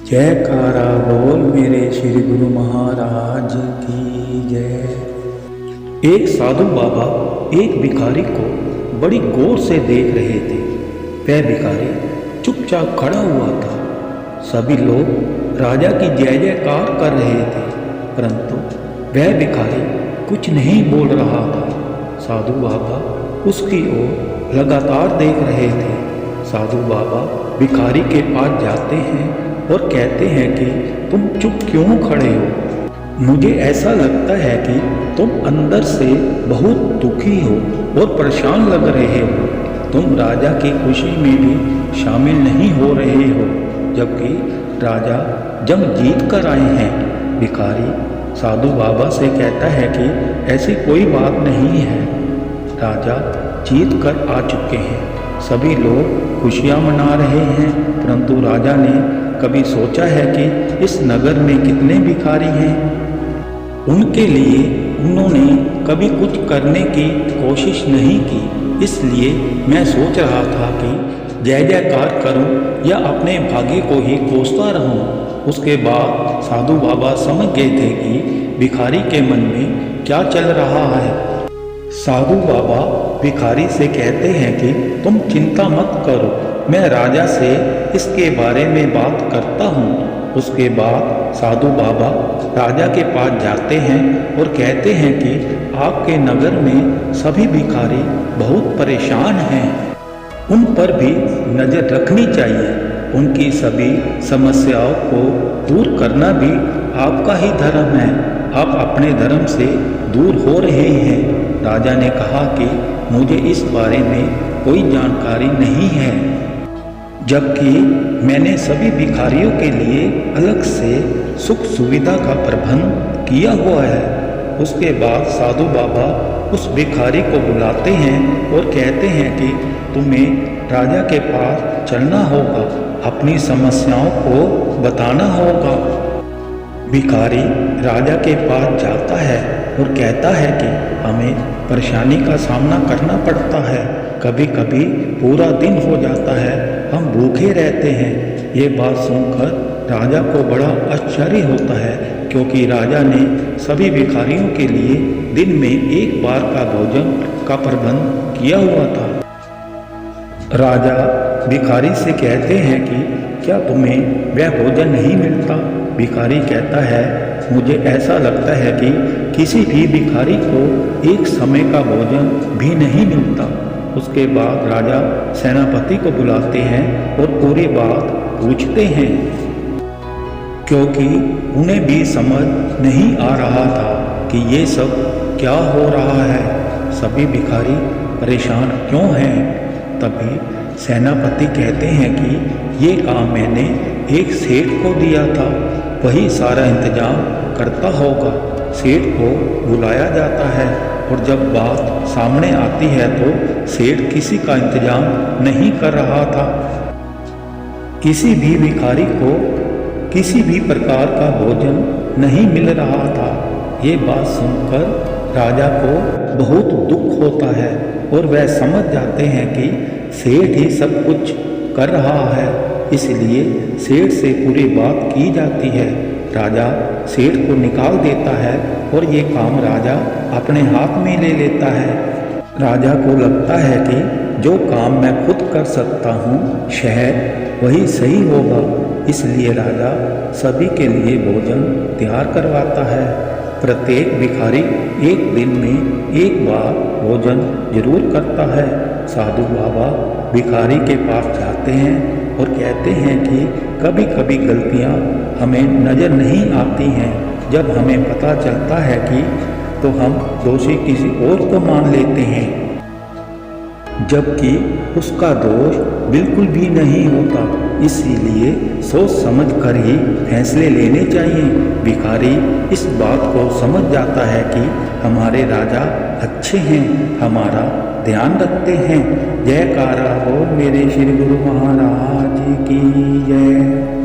जयकारा बोल मेरे श्री गुरु महाराज की जय। एक साधु बाबा एक भिखारी को बड़ी गौर से देख रहे थे। वह भिखारी चुपचाप खड़ा हुआ था। सभी लोग राजा की जय जयकार कर रहे थे, परंतु वह भिखारी कुछ नहीं बोल रहा था। साधु बाबा उसकी ओर लगातार देख रहे थे। साधु बाबा भिखारी के पास जाते हैं और कहते हैं कि तुम चुप क्यों खड़े हो? मुझे ऐसा लगता है कि तुम अंदर से बहुत दुखी हो और परेशान लग रहे हो। तुम राजा की खुशी में भी शामिल नहीं हो रहे हो, जबकि राजा जंग जीत कर आए हैं। भिखारी साधु बाबा से कहता है कि ऐसी कोई बात नहीं है, राजा जीत कर आ चुके हैं। सभी लोग खुशियां मना रहे हैं, परंतु राजा ने कभी सोचा है कि इस नगर में कितने भिखारी हैं? उनके लिए उन्होंने कभी कुछ करने की कोशिश नहीं की। इसलिए मैं सोच रहा था कि जय जयकार करूं या अपने भाग्य को ही कोसता रहूं। उसके बाद साधु बाबा समझ गए थे कि भिखारी के मन में क्या चल रहा है। साधु बाबा भिखारी से कहते हैं कि तुम चिंता मत करो, मैं राजा से इसके बारे में बात करता हूँ। उसके बाद साधु बाबा राजा के पास जाते हैं और कहते हैं कि आपके नगर में सभी भिखारी बहुत परेशान हैं, उन पर भी नज़र रखनी चाहिए। उनकी सभी समस्याओं को दूर करना भी आपका ही धर्म है। आप अपने धर्म से दूर हो रहे हैं। राजा ने कहा कि मुझे इस बारे में कोई जानकारी नहीं है, जबकि मैंने सभी भिखारियों के लिए अलग से सुख सुविधा का प्रबंध किया हुआ है। उसके बाद साधु बाबा उस भिखारी को बुलाते हैं और कहते हैं कि तुम्हें राजा के पास चलना होगा, अपनी समस्याओं को बताना होगा। भिखारी राजा के पास जाता है और कहता है कि हमें परेशानी का सामना करना पड़ता है, कभी कभी पूरा दिन हो जाता है, हम भूखे रहते हैं। ये बात सुनकर राजा को बड़ा आश्चर्य होता है, क्योंकि राजा ने सभी भिखारियों के लिए दिन में एक बार का भोजन का प्रबंध किया हुआ था। राजा भिखारी से कहते हैं कि क्या तुम्हें वह भोजन नहीं मिलता? भिखारी कहता है मुझे ऐसा लगता है कि किसी भी भिखारी को एक समय का भोजन भी नहीं मिलता। उसके बाद राजा सेनापति को बुलाते हैं और पूरी बात पूछते हैं, क्योंकि उन्हें भी समझ नहीं आ रहा था कि ये सब क्या हो रहा है, सभी भिखारी परेशान क्यों हैं। तभी सेनापति कहते हैं कि ये काम मैंने एक सेठ को दिया था, वही सारा इंतजाम करता होगा। सेठ को बुलाया जाता है और जब बात सामने आती है तो सेठ किसी का इंतजाम नहीं कर रहा था। किसी भी भिखारी को किसी भी प्रकार का भोजन नहीं मिल रहा था। ये बात सुनकर राजा को बहुत दुख होता है और वह समझ जाते हैं कि सेठ ही सब कुछ कर रहा है, इसलिए सेठ से पूरी बात की जाती है। राजा सेठ को निकाल देता है और ये काम राजा अपने हाथ में ले लेता है। राजा को लगता है कि जो काम मैं खुद कर सकता हूँ शायद वही सही होगा, इसलिए राजा सभी के लिए भोजन तैयार करवाता है। प्रत्येक भिखारी एक दिन में एक बार भोजन जरूर करता है। साधु बाबा भिखारी के पास जाते हैं और कहते हैं कि कभी कभी गलतियां हमें नज़र नहीं आती हैं। जब हमें पता चलता है कि तो हम दोषी किसी और को मान लेते हैं, जबकि उसका दोष बिल्कुल भी नहीं होता। इसीलिए सोच समझ कर ही फैसले लेने चाहिए। भिखारी इस बात को समझ जाता है कि हमारे राजा अच्छे हैं, हमारा ध्यान रखते हैं। जयकारा हो मेरे श्री गुरु महाराज की जय।